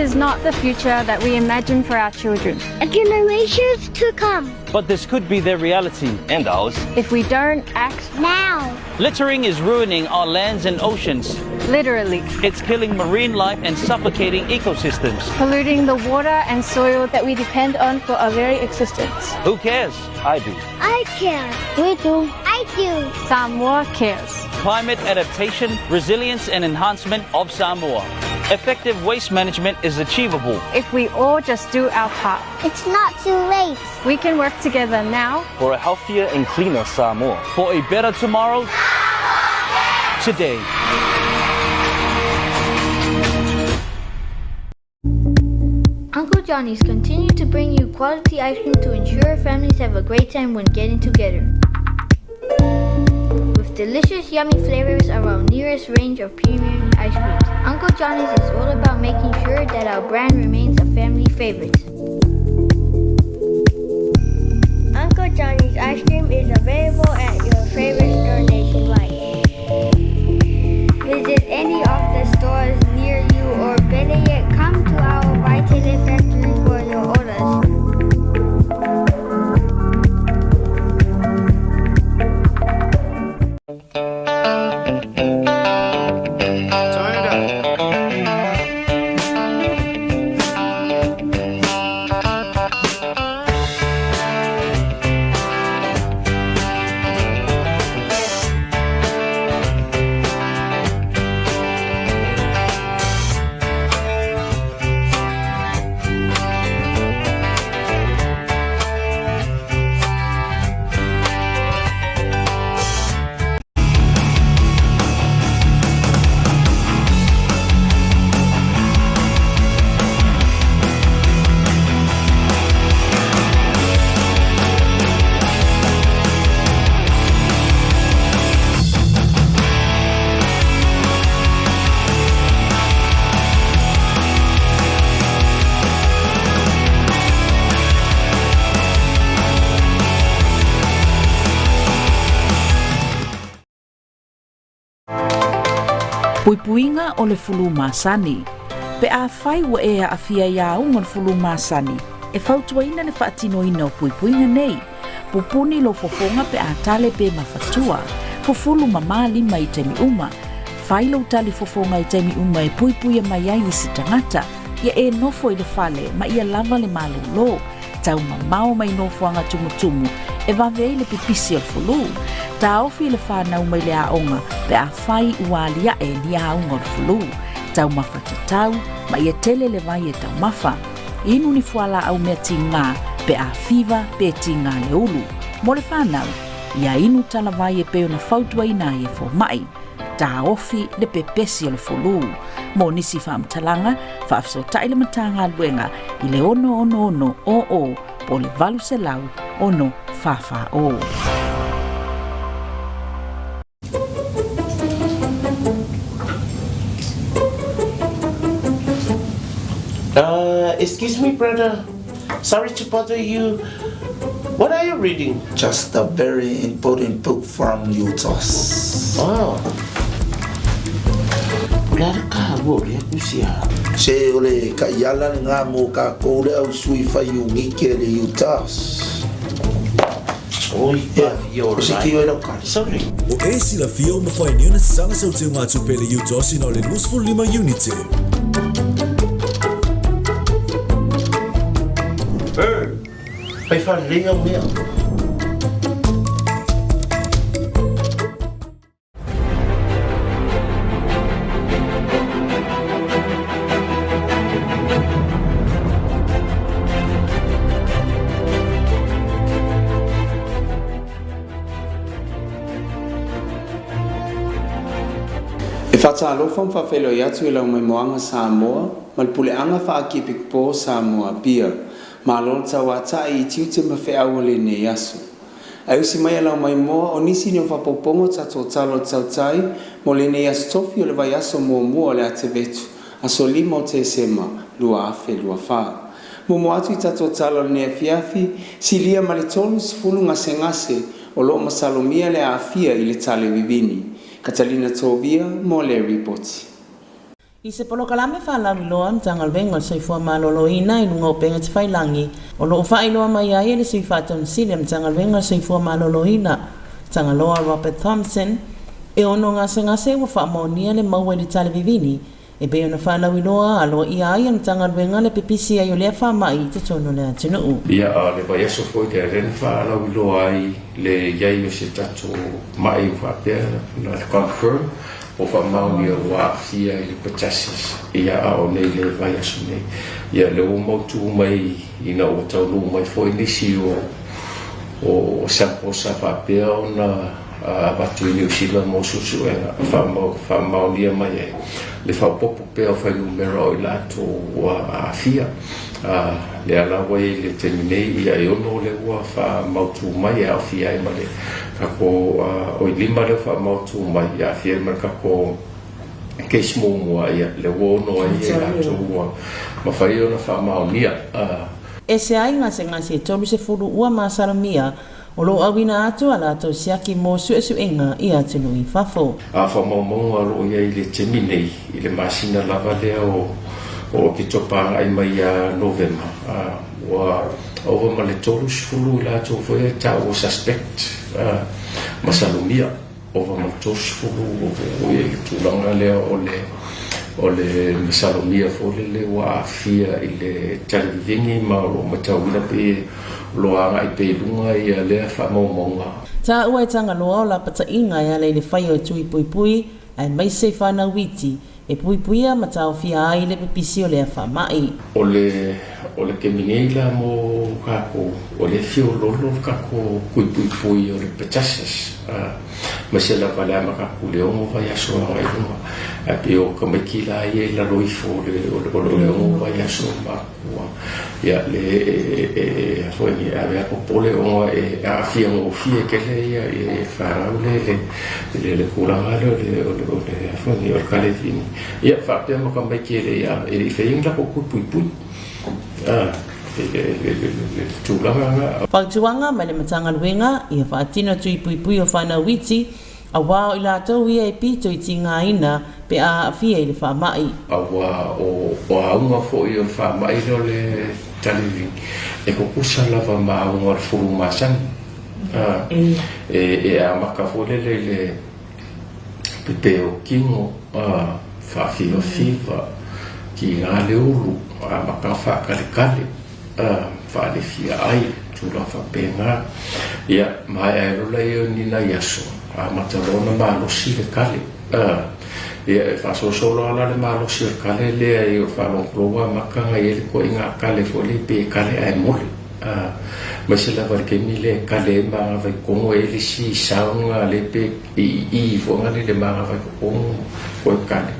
is not the future that we imagine for our children. And generations to come. But this could be their reality and ours if we don't act now. Littering is ruining our lands and oceans. Literally. It's killing marine life and suffocating ecosystems. Polluting the water and soil that we depend on for our very existence. Who cares? I do. I care. We do. I do. Samoa cares. Climate adaptation, resilience and enhancement of Samoa. Effective waste management is achievable if we all just do our part. It's not too late. We can work together now for a healthier and cleaner Samoa. For a better tomorrow today. Uncle Johnny's continue to bring you quality ice cream to ensure families have a great time when getting together. With delicious, yummy flavors of our nearest range of premium ice creams, Uncle Johnny's is all about making sure that our brand remains a family favorite. Uncle Johnny's ice cream is available at your favorite store nationwide. Visit any of the stores near you, or better yet, come to our Vitaly factory for your orders. Puipuinga o le fulu masani. Pe a fai wa e a afia ia unga le fulu masani. E fautuaina le faatinoina o puipuinga nei. Pupuni lo fofonga pe a tale pe mafatua. Fufulu mama lima i temi uma. Fai lo tali fofonga i temi uma e puipuia mai ai isi tangata. Ia e nofo i le fale ma ia lava le malu lo. Tau mamao mai nofo anga tumutumu. E vavei le pipisi al fulu. Ta ofi le whanau mai le aonga pe a whai ualia e ni aonga le fulu. Tau mawhatatau, ma ia tele le vai e tau mafa. Inu ni fuala au mea tinga pe a fiva pe tinga le ulu. Mo le whanau, ia inu tala vai e peo na fautua ina e fo mai. Ta ofi le pepesi le fulu. Mo nisi whaamtalanga, whaafso tai le matanga luenga i le ono o po le valu se lau ono whawha o. Excuse me, brother. Sorry to bother you. What are you reading? Just a very important book from Utah. Oh. Brother, ka wole kusia. Se ole ka yala nga mo ka kole au sui fa yu ngike le Utah. Oh, yeah, you're right. Sorry. O esi la fio mo fai niuna sanga sa uti ngatu pele Utah sino le useful lima unity. Phải phản lý ông miệng. E whataalofa mwhawhelo i atu i lau mai moanga Samoa, malpuleanga whaakipik po Samoa pia. Malon tau atai i tiu te mawhi aua le ne aso. Ai usi mai alau mai moa o nisi ni o whapopongo tato talo tau tai mo le ne aso tofi o le vai aso mua le ate vetu. Aso lima o te sema, lua afe, lua wha. Mo atu i tato talo le ne afiafi, si lia ma le tolu sifulu ngase o lo masalomia le afia i le tale vivini. Catalina Tovia mo le ripoti. I se polo kalame whalawi loa mtangal venga soifua malolo ina i nunga o penga te whailangi. O loo whai loa mai ai ele soifua tonu sile mtangal venga soifua malolo ina. Tangaloa Robert Thompson. E ono ngase wa whaamonia le maua le tale vivini. E be ona whalawi loa alo i ai mtangal venga le pipisi ai o lea whamai te tono le atunuu. Ia le vai aso foi te ren whalawi loa ai le iai o se tatu mai whapea na confirm. O whamauni o wāwhia i le patasis ia ao nei le vai aso nei. Ia le o mautu mai ina o taulu mai foi nisi o samposa whapea o na watu i New Zealand mo susu e whamaunia mai e. Le whapopo pea o whainumera o i lato wāwhia. Le alawa i le teminei ia e ono le ua whamautu mai e awhia e male. Kako o i lima le whamautu mai e awhia e male kako keis mō mua ia le wono ai e lato ua. Mawhai ona whamaunia. E se ai ngase e tolu se furu ua masaramia o lo awina atu ala tau siaki mō suesuenga i atunu i whafo. Whamaumonga ro ia i le teminei i le masina lava lea o ki topanga ai mai a November. Wa over ma le tolu sifuru la tau foi ta o suspect masalumia over ma tolu sifuru o ia i tulanga lea o le masalumia fo le wa afia i le televivingi ma o matawina pe loanga i pe lunga i le whamaumonga. Ta ua e tanga loa o la pata inga ia le whai o tui pui pui ai mai se whana witi e pui puia ma tau fia ai le pepisi o le whamai. O le kemingeila mo kako o le fio lolo kako pui pui pui o le petasas. Ma se la wale ama kako le ongo vai aso a ngai lunga. A pe o kamakila i e la roifo le ongo vai aso makua. Ia le foi ave a popole ongo e a fia ngo fia kele ia e wharau le kuranga le foi o kalevini. Ia whapea mo kamakile ia e whainga ko pui pui. Whaktuanga mai le matanga luenga i a whaatina tui pui pui o whana witi a wao i la tau ia e pito i tinga ina pe a awhia i le whamai. A wā o aunga fo i o whamai leo le taliving e kukusa lava maunga o furu masang e a maka fo le pepe o kingo whawhia whiwa ki ngā le uru a maka whakarekale whale fia ai tūra whapenga ia mai ai rola i o nina iaso a matarona malosi le kale ia e whasosolo ala le malosi le kale lea i o whalongkroa makanga i ele ko i ngā kale fo le pe kale ai mole mai se lava ke mi le kale ma vai kongo e le si saunga le pe i fonga le ma vai kongo ko kale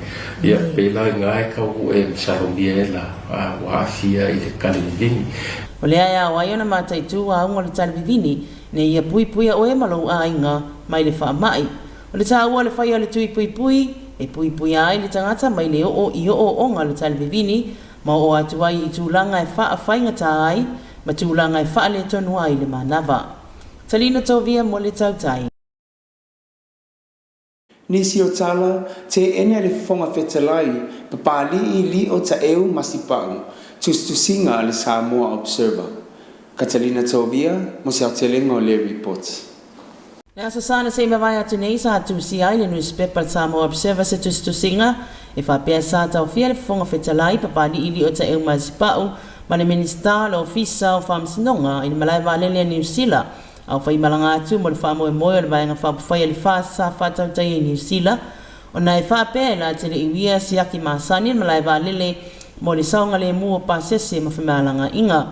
ia pe la ngai ka u e salomia la wa fia i le kale vini o le ia wa iona matai tu a un le tale vini ne ia pui pui o e malo a inga mai le fa mai o le ta wa le fa ia le tui pui pui e pui pui ai le tangata mai le o i o onga le tale vini ma o atu ai i tulanga e fa fainga tai ma tulanga e fa le tonu ai le manava talina tovia mo le tautai. Nisi o tala, te ene le fonga fetalai, papali i li o ta eu masipau, tustusinga le Samoa Observer. Catalina Tovia, mo se telenga o le reports. Nea sasana se me vai atu nei sa atu si ai le newspaper Samoa Observer se tustusinga, e fa pia sa tau fia le fonga fetalai, papali i li o ta eu masipau, ma le minister le ofisa o whamsinonga, i le malai valele New Zealand, au fai malanga atu mo le whamo e moe o le vaenga whapufai a le whasa whatau tai e New Zealand. O nai whape la te le iwia si aki maasani ma lai waalele mo le saunga le mua pasese ma whamalanga inga.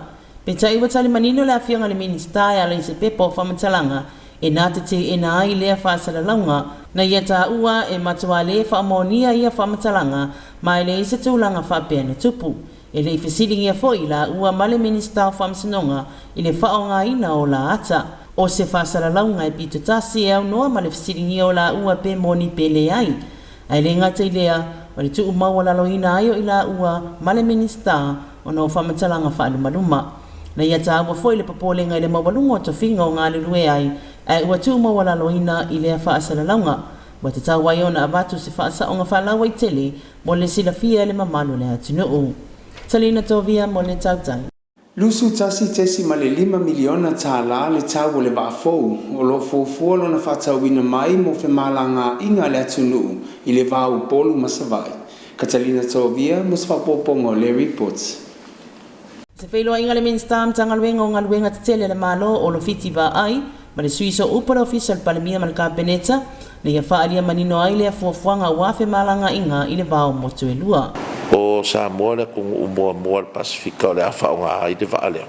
Pe ta iwa tali manino le awhianga le ministai ala i se pepo whamatalanga e nā te e nā ai lea whasala launga na ia tā ua e matua le whaamonia ia whamatalanga ma e le i se tūlanga whapea na tupu. E le i whisiringi a fo i la ua male ministai whamsinonga i le whaonga ina o la ata. O se whasara launga e pito tasi e au noa ma le whisiringi o la ua pe moni pe le ai. Ai le ngata i lea, o le tuu maua lalo ina aio i la ua ma le minister o no whamatalanga whaalumaluma. Na ia ta ua foi le papolenga i le mawalunga o to whinga o ngā lulue ai, ai ua tuu maua lalo ina i lea whaasara launga. Wa te tau wai ona avatu se whaasa o ngā whalawa I tele mo le sila fia le mamalo le atunuu. Talina Tovia mo le tautai. Lusu tasi tesi ma le 5 miliona tāla le tau o le waafou o lo fōfua lona whatauina mai mo fe malanga inga le atunuu I le vāu polu masavai. Katalina Tovia mo se whapopongo le reports. Se whailoa inga le minstam tangaluenga o ngaluenga te tele le malo o lo fiti wa ai ma le suiso upara official palemia ma le kapeneta le ia whaaria manino ai le fuafuanga wafe malanga inga I le vāu motu e lua. O Samoa le kung umua le Pasifika o le afa o ngā ai te vaa leo.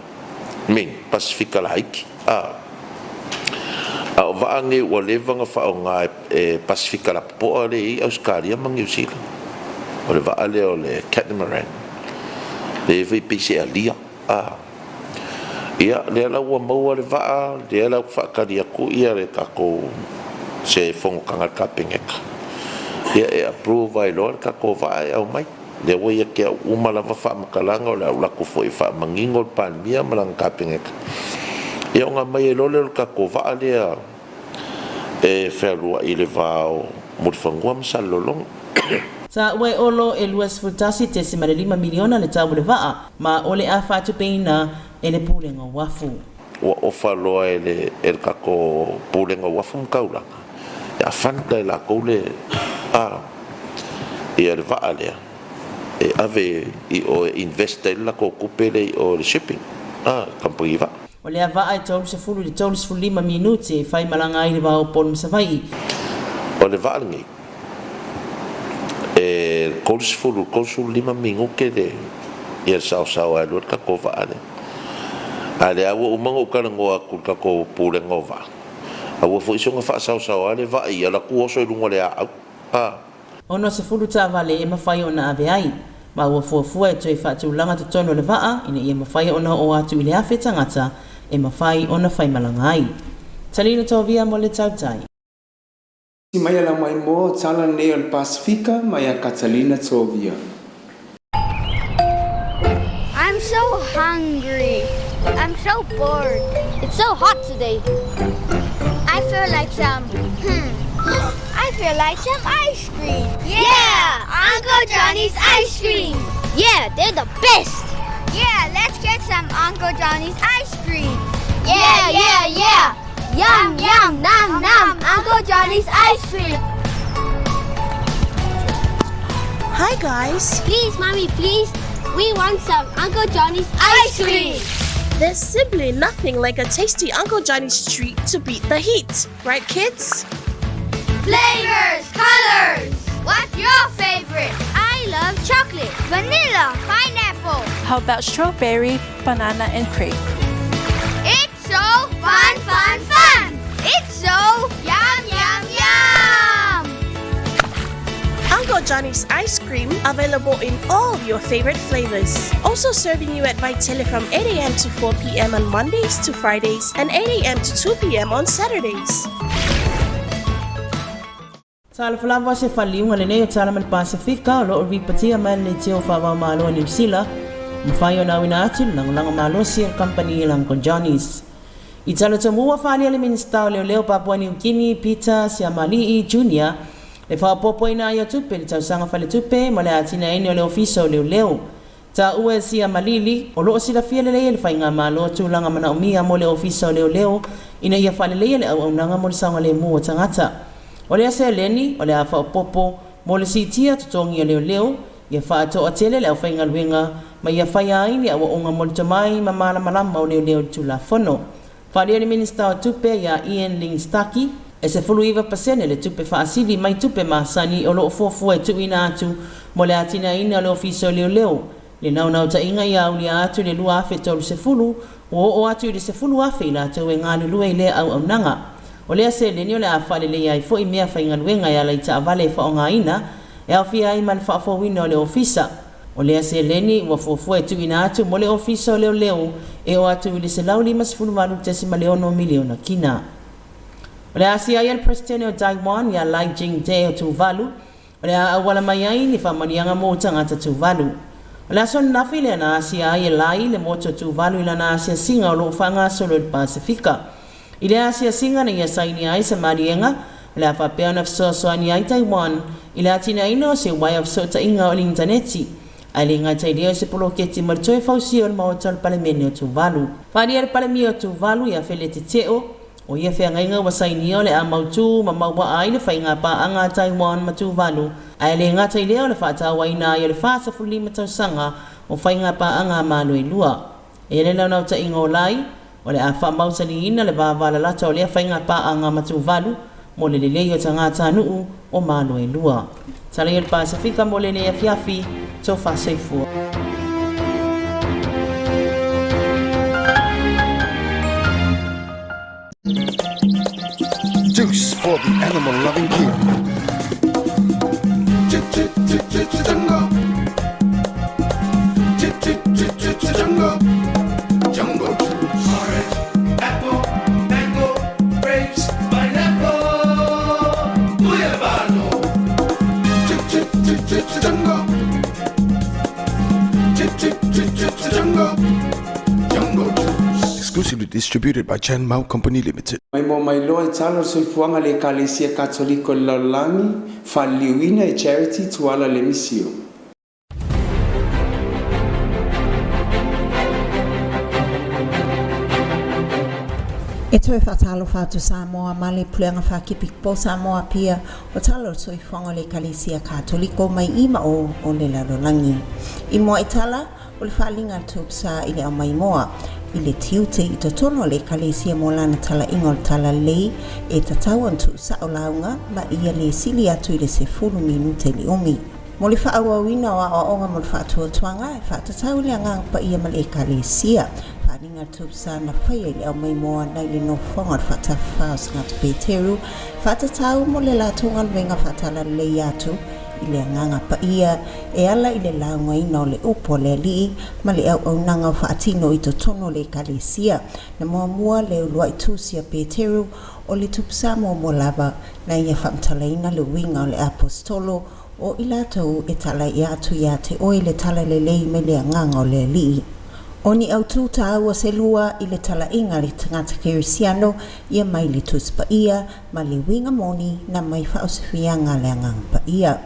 Ming, Pasifika la haiki. O vaa nge ua levanga wha o ngā Pasifika la poa le I Australia ma New Zealand. O le vaa leo le Catamaran. Le vei pese a lia. Ia, le ala ua maua le vaa, le ala whaakari aku ia le kako se fongo kanga kapengeka. Ia e approve ai loa le kako vaa e au mai. Le wai ke umala va fa makalanga o la lako foi fa mangingo pan mia malang kapengeka. Ia nga mai lo le ka ko va ale e ferua I le vao mo fangua msalolong. Sa ue olo e luas futasi te se 5 miliona le tau le vaa ma ole a fatu peina e le pulenga wafu. O fa lo ele el ka ko pulenga wafu mkaulanga. Ya fanta la ko le e le vaa le e ave I o investe la ko kupele o shipping kampuiva o le ava ai tolu se fulu le tolu se 5 minuti fai malanga ai le va o pol msavai o le valngi e ko se fulu ko su 5 minuti de ia sao ai lo ka ko va ale awo umango ka ngo aku ka ko pule ngova awo fo iso nga fa sao ale va ia la ku so lungo le Ono se fulu ta vale e mawhai ona ave ai. Ma ua fuafua e toi whatu langa te tono le vaa, ina ia mawhai ona o atu I le awhi tangata, e mawhai ona whai malanga ai. Talina Tovia mo le tautai. Si mai ala mai mo tala nei o le Pasifika, mai a Katalina Tovia. I'm so hungry. I'm so bored. It's so hot today. I feel like I feel like some ice cream. Yeah! Uncle Johnny's ice cream. Yeah, they're the best. Yeah, let's get some Uncle Johnny's ice cream. Yeah. Yum, yum, nom, nom. Uncle Johnny's ice cream. Hi, guys. Please, Mommy, please. We want some Uncle Johnny's ice cream. There's simply nothing like a tasty Uncle Johnny's treat to beat the heat. Right, kids? Flavors, colors. What's your favorite? I love chocolate, vanilla, pineapple. How about strawberry, banana, and crepe? It's so fun. It's so yum. Uncle Johnny's ice cream available in all of your favorite flavors. Also serving you at Vaitele from 8 a.m. to 4 p.m. on Mondays to Fridays and 8 a.m. to 2 p.m. on Saturdays. Sala falava se faliunga le nei o tala mal Pasifika o lo ripatia man le teo whawa malo New Zealand mawhai o na wina atu langulanga malo si company ilang Uncle Johnny's. I tala tamua whali ale minista o leo Papua New Guinea Peter Siamali'i Jr. Le whapopo ina ia tupe le tausanga whale tupe ma le atina eni o le ofisa o leo. Ta ue Siamali'i o loo sila fia le le whainga malo tūlanga mana umia mo le ofisa o leo ina ia whale le au nanga mo le saunga le mua tangata. O le ase leni, o le awha o popo, mo le sitia tutongi o leo, ia wha ato a tele le au whainga luenga, ma ia whai aini awa unga mo le tamai ma mana malama o leo tula whono. Whalia le minista o tupe ia Ian Lingstaki, e se fulu iwa pasene le tupe wha asili mai tupe maasani o loo fofua e tuina atu mo le atina ina o le ofiso leo. Le nau ta inga ia au lia atu le lua afe tolu se fulu, o atu le se fulu afe ila atu e ngā lua i le au nanga. O lea se leni o le awhale le ai fo I mea whainga luenga ia lai ta avale wha o ngā ina, e au fia ai man wha whawina o le ofisa. O lea se leni ua fofua e tuina atu mo le ofisa o leo, e o atu I le se lau 5.10 miliona kina. O lea si ai al presidente o Taiwan ia Lai Ching-te o Tuvalu, o lea awala mai ai ni whamanianga mo tangata Tuvalu. O lea son nafi le na si ai Lai le moto Tuvalu ila na asia singa o lo whanga solo le Pasifika. I le asia singa na ia saini ai sa marienga Le fa pe ona so ani ai Taiwan ila tina ino se way of so ta inga o interneti. Ale nga tai leo se polo keti martoi fausi o mautal palemene o Tuvalu. Fani al palemene o Tuvalu ya fele te teo o ia fea ngainga wasaini o le a mautu ma maua ai le whainga pa anga Taiwan ma Tuvalu. Ale nga tai leo le whaata waina i le whaasa fuli matausanga o whainga pa anga manu i lua. E le lau nau ta ingo lai o le a wha mausani ina le vāwala lata o le whainga pa anga ma Tuvalu mo le lelei o tangata nuu o manu i lua. Tala i le Pasifika mo le lea fiafi so far safe for. Juice for the animal loving kid. Jungle. Jungle juice. Orange, apple, mango, grapes, pineapple, guayabano. Jungle. Jungle juice. Exclusively distributed by Chan Mao Company Limited. Mai mo mai loa talo soifuanga le Kalesia Katoliko Laulangi faliuina e charity tuala le misio. E toi whatalo whātu Samoa male puleanga whakipi po Samoa pia o talo soifuanga le Kalesia Katoliko mai ima o le Laulangi. I moa i tala o le whalinga tupsa i le au mai moa. I le tiute i totono le Kalesia mo lana tala ingol tala lei e tatau antu sa o launga ma ia le sili atu i le 10 minute li omi. Mo le whaawawina o a onga mo le whaatua tuanga e whaatatau le angang pa ia ma le Kalesia. Whaninga tupsa na whaia i le au mai moa nai le no whonga whaatawhao sangata Peteru. Whaatatau mo le latunga wenga whaatala lei atu i le anganga pa ia e ala i le launga ina o le upo le li ma le au nanga whaatino i totono le Kalesia na mua le ulua i tusia Peteru o le tupsa mo lava na ia whamtalaina le winga o le apostolo o ilatou e tala i atu ia te oi le tala le lei me le anganga o le li. Oni au tuta au se lua i le tala inga le tangata Kerisiano ia mai le tuspa ia ma le winga moni na mai whaosifianga le anganga pa ia.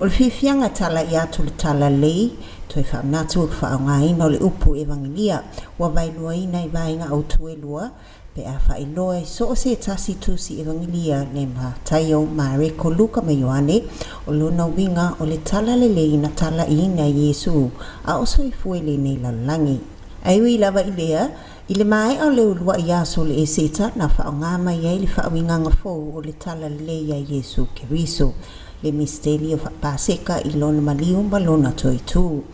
O le whiwhianga tala i atu le tala lei, toi whaamnatu o whaongaina o le upu evangelia, wa vailua ina i vainga au tuelua, pe a whailoa i so o se tasi tusi evangelia ne ma taio ma reko Luka ma Ioane, o luna winga o le tala le lei na tala ina Yesu, a oso i fuele nei Laulangi. Aiwi lava i lea, i le mai au le ulua i aso le eseta na whaonga mai ai le whaawinga ngafou o le tala le lei a Yesu Keriso. Le misteri o Paseka i lona maliu ma lona toi tu.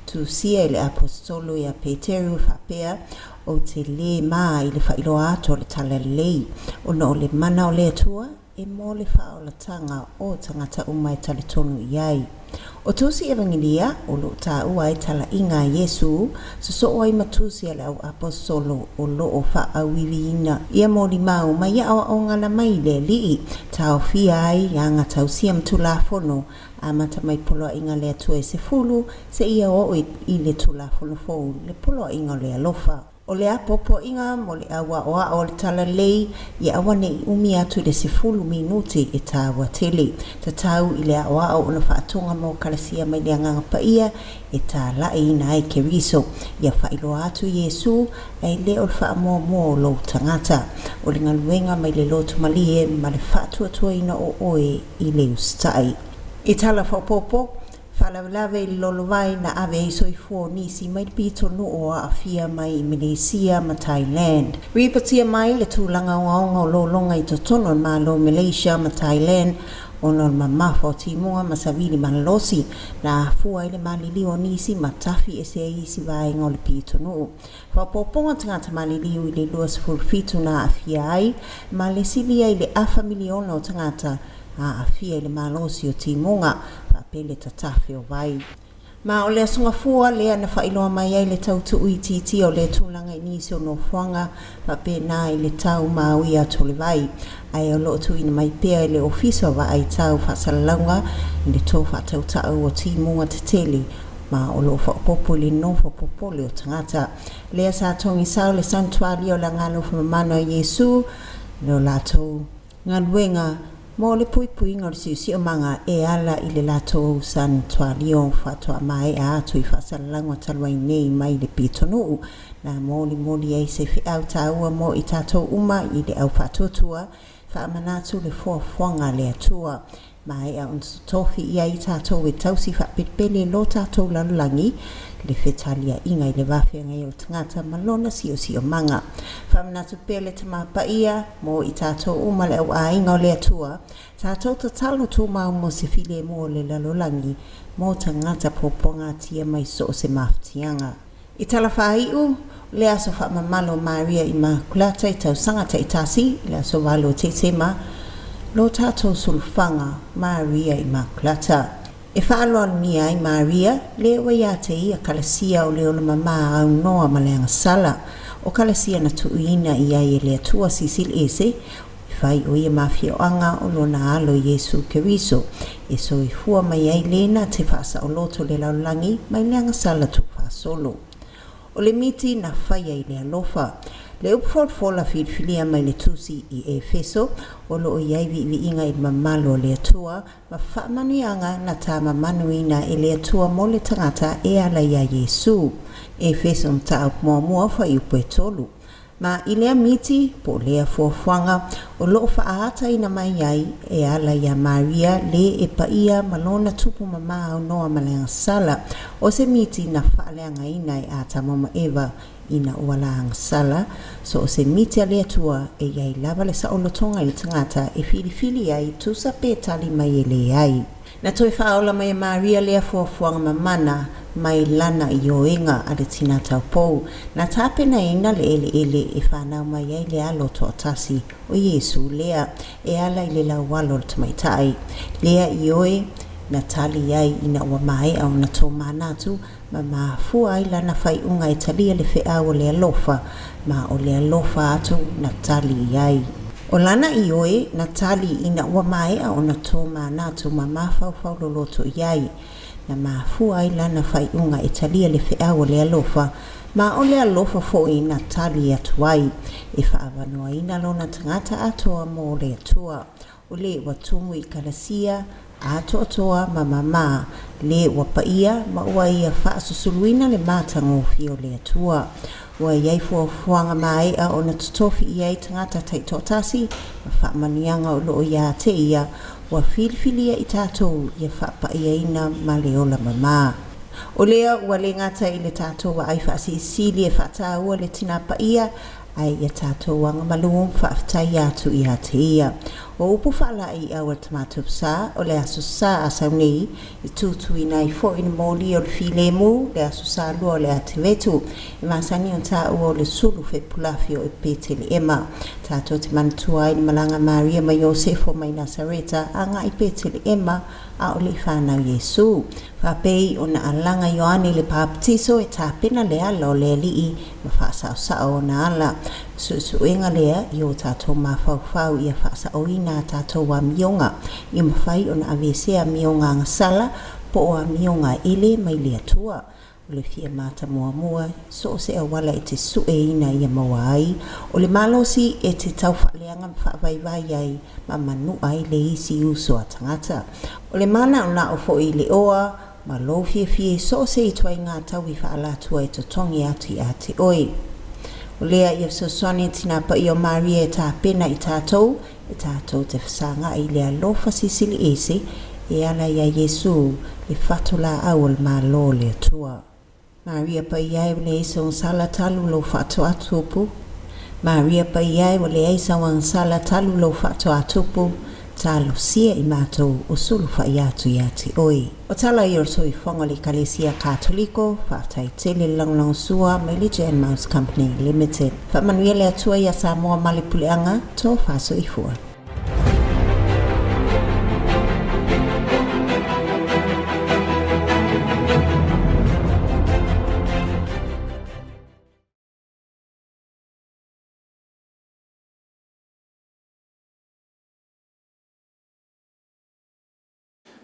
Tu sia le apostolo ia Peteru whapea o te le maa i le whailoa ato le tala lei. O no le mana o le atua e mo le whaolatanga o tangata umai tale tonu iai. O tusi evangelia o lo ta ua e tala inga Yesu so oi matusi ale au apostolo o lo o wha awiwiina ia mo li mau mai ia o ngana mai le lii tau fia ai anga tau siam tulafono a mata mai polo inga le atua e se fulu se ia o i le tulafono fou le polo inga le alofa. O le apopo inga mo le awa oa o le tala lei i awa ne umi atu le 10 minuti e tawa tele. Ta tau i le awa o na whaatonga mo Kalesia mai le anganga pa ia e ta lai na e Keriso. Ia whailo atu Yesu ai le o le whaamoa lo tangata. O le ngaluenga mai le lotu malie ma le whaatuatua ina o oe i le ustai. I tala whapopo. Whalawalawe i lolowai na ave i soifua nisi mai pito no o a fia mai i Malaysia ma Thailand. Ripatia mai le tūlanga o lolonga i totono ma lo Malaysia ma Thailand o no ma mafo timonga ma savili ma losi na fua i le malili o nisi ma tafi e se isi vai ngole pito no. Whapoponga tangata malili i le luas fulfitu na a fia ai ma le silia i le afa miliona o tangata a fia i le malosi o timonga pele tatafi o vai. Ma o le asunga fua lea na whailoa mai ai le tau tu uititi o le tūlanga inisi o no whanga pa pēnā i le tau maui a tole vai. Ai o loo tu ina mai pēa i le ofiso wa ai tau whaasalaunga i le tō whaatau tau o timunga te tele. Ma o loo whaopopo le no whaopopo le o tangata. Lea sa tongi sau le santuari o la ngalo whamamano a Yesu. Leo lātou ngaluenga mo le pui ngor si o manga e ala i le lato san tua lio fatua mai a tui fasalango talwai nei mai le pitonu na moli ai se fi au taua mo i tato uma i le au fatotua fa manatu le fuanga le atua mai a un tofi ia i tato e tausi fa pele lo tato lalulangi le fetalia inga i le wafe ngai o tangata malona si o manga fa manatu pele tama pa ia mo i tato uma le au a inga o le atua tato tatalo tu mau mo se file mo le lalulangi mo tangata poponga tia mai so se maftianga i talafaiu le aso fa mamalo Maria Immaculata i tau sangata i tasi le aso walo te sema lo tato sulfanga Maria Immaculata e whaaloa ni ai Maria le waia te ia kalasia o le ola mama au noa malenga sala o kalasia na tuuina i ai le atua sisil ese fai o ia mafia o anga o lona alo Yesu Keriso e so i fua mai ai lena te fasa o loto le laulangi mai leanga sala tu solo o le miti na fai ai le alofa le upfolfola filia mai le tusi i Efeso o lo iai vi inga i mamalo le atua ma whaamanianga na tā mamanuina e le atua mo le tangata e ala ia Yesu Efeso mta au mua whai upe tolu ma i lea miti po lea fuafuanga o lo whaata ina mai ai e ala ia Maria le e paia malona tupu mama au noa malenga sala o se miti na whaaleanga ina e ata mama Eva ina ualaanga sala so o se miti a lea tua e iai lava le saolotonga i le tangata e fili ai tusa pe tali mai e le ai na toi whaola mai Maria lea fuafuanga mamana mai lana i oenga a le tina tau pou. Na tāpena ina le ele e whanau mai ai le alo to atasi o Yesu lea e ala i le laualo le tamaitai. Lea i oe na tali ai ina ua mai au na tō manatu ma mafua ai lana whai unga e talia le whea o le alofa ma o le alofa atu na tali ai. O lana i oe na tali ina ua mai au na tō manatu ma mafau loloto iai. Na mafua ai lana whai unga e talia le whea o le alofa ma o le alofa foi na tali atuai e whaavanoa ina lona tangata atoa mo le atua o le watungu i kalasia atoa ma mama le wapaia ma ua ia whaasusuluina le mātango fio le atua ua iai fuafuanga mai a o na tutofi iai tangata taitotasi ma whaamanianga o loo ia te ia wa filfilia i tātou ia whapaia ina ma leola mama. O lea ua le ngata i le tātou wa ai whaasisili e whaataua le tina paia ai ia tātou wanga malungu whaafitai atu i te ia. O upu whala i awa tamatu psa o le asu sa asau nei i tūtu i nai fo ina mōli o le filemu le asu sa lua o le ate vetu i masani o tā ua o le sulu fe pulafi o e pete le ema. Tātou te manatua i malanga Maria ma Iosefo mai Nasareta anga i pete le ema a o le whanau Yesu. Whapei o na alanga Ioane le pāptiso e tāpena le ala o le alii ma whaasau sao o na ala. Suenga lea i o tātou mawhauwhau i a whaasau ina tātou wa mionga i mawhai o na avesea mionga ngasala po o a mionga ele mai le atua. O le fia mata mua so se a wala e te sue ina i a mawai o le malosi e te tau whaleanga mwhawaivai ai ma manu ai le isi uso a tangata. O le mana o na o fo i le oa ma lo fie so se i tuai ngā tau i whaalatua e totongi atu i a te oi. O lea i afsosone tina pa i o Maria e tā pena i tātou te whasanga i lea lofa sisili ese e ala ia Yesu le whatula au al malo le atua. Maria pa iai le isa un sala talu lo whato atupu. Maria pa iai le isa un sala talu lo whato atupu. Talo sia i mātou o sulu whai atu i ati oi. O tala i orso i whonga le Kalesia Katoliko, whaatai tele langlang sua mai le Jan Mouse Company Limited. Whamanuele atua i a Samoa Malipuleanga, tō whaso i fua.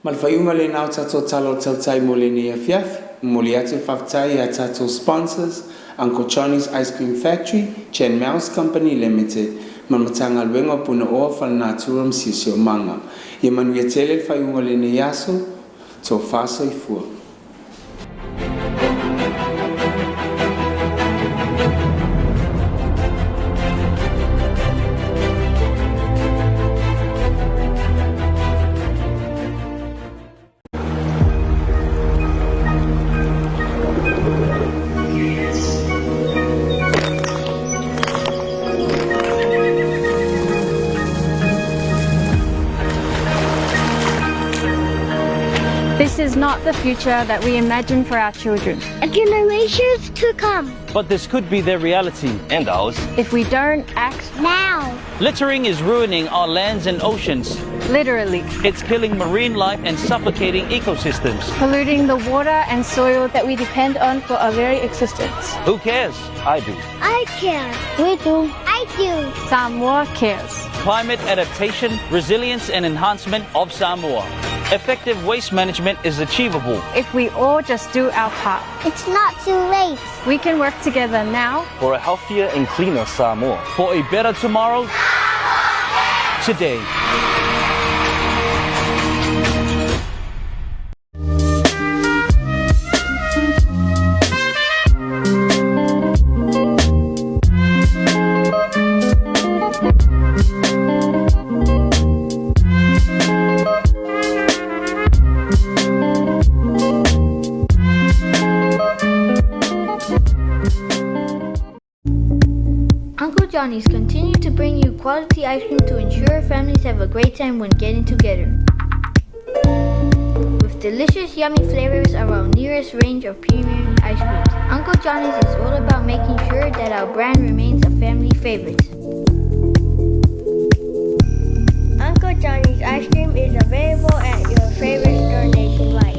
Malfaiunga le nao tato talo tautai mo le nea fiaf, mo le atu whaftai a tato sponsors, Uncle Johnny's Ice Cream Factory, Chen Mouse Company Limited, Mamatanga luenga puna oa falna turam sisio manga. Ia manuia tele fai unga le ne yaso, to faso I fua. This is not the future that we imagine for our children. Generations to come. But this could be their reality and ours. If we don't act now. Littering is ruining our lands and oceans. Literally. It's killing marine life and suffocating ecosystems. Polluting the water and soil that we depend on for our very existence. Who cares? I do. I care. We do. I do. Samoa cares. Climate adaptation, resilience and enhancement of Samoa. Effective waste management is achievable if we all just do our part. It's not too late. We can work together now for a healthier and cleaner Samoa. For a better tomorrow, today. Johnny's continue to bring you quality ice cream to ensure families have a great time when getting together. With delicious, yummy flavors of our nearest range of premium ice creams, Uncle Johnny's is all about making sure that our brand remains a family favorite. Uncle Johnny's ice cream is available at your favorite store nationwide.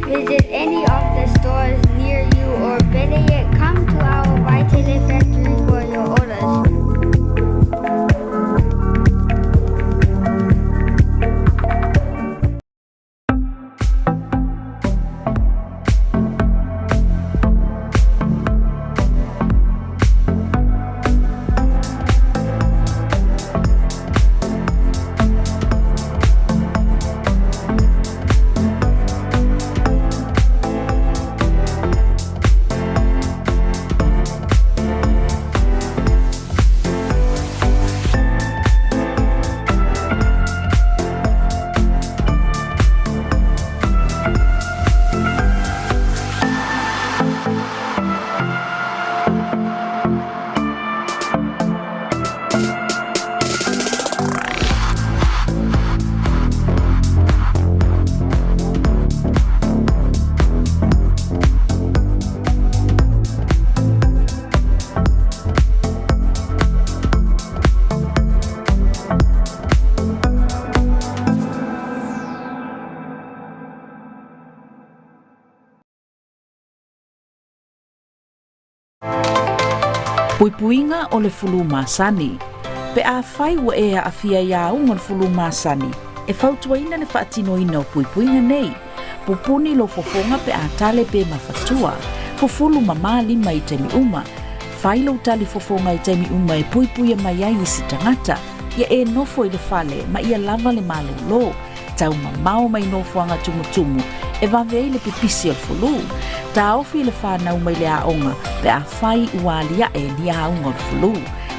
Visit any of the stores near you, or better yet, come to our Vitaly factory for your orders. Puipuinga o le fulu masani. Pe a fai wa e a fia ia unga fulu masani. E fautuaina le whaatinoina o puipuinga nei. Pupuni lo fofonga pe a tale pe mafatua. Fufulu mamali mai temi uma. Fai lo tali fofonga I temi uma e puipuia mai ai isi tangata. Ia e nofo I le fale ma ia lava le malu lo. Tau mamao mai nofo anga tumutumu. E vavei le pipisi al fulu. Ta ofi le whanau mai le aonga pe a whai ualia e li aonga al fulu.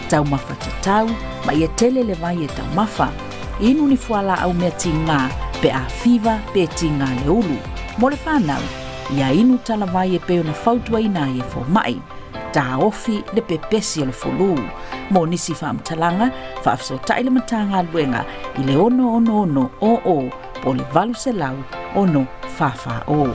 Tau mawhatatau ma ia tele le vai e tau mafa. Inu ni fuala au mea tinga pe a fiva pe tinga le ulu. Mo le whanau, ia inu tala vai e peo na fautua ina e fo mai. Ta ofi le pepesi al fulu. Mo nisi whaamtalanga, whaafso taile matanga luenga I le ono o po le valu se lau ono fafa o.